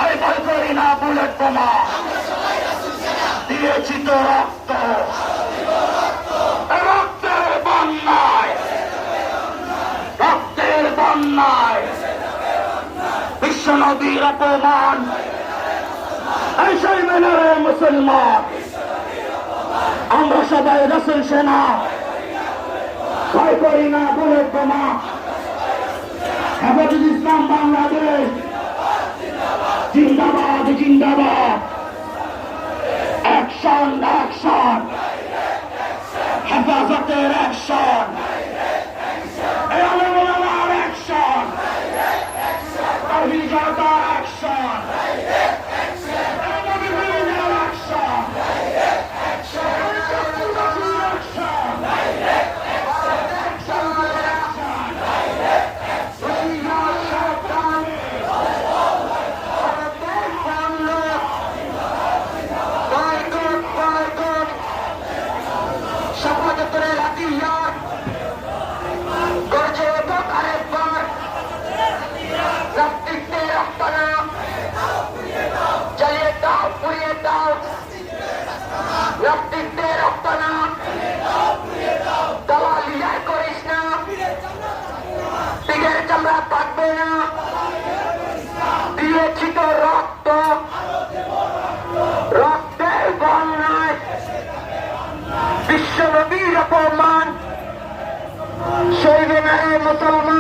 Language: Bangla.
আমি ভয় করি না বুলেট বোমা। দিয়েছি তো রক্ত, রক্তের বন্যায়, রক্তের বন্যায় বিশ্ব নবীর অপমান। এই সেই মেনে মুসলমান, আমরা সবাই রাসূল সেনা, ভয় করি না বুলেট বোমা। হেফাজত ইসলাম বাংলাদেশ জিন্দাবাদ, জিন্দাবাদ। অ্যাকশন, অ্যাকশন, হেফাজতের অ্যাকশন, আলেমার অ্যাকশন, অভিযোগের অ্যাকশন, চামড়া থাকবে না। দিয়েছি তো রক্ত, রক্তের বন্যায় বিশ্ব নবীর অপমান। সইবে না রে মুসলমান।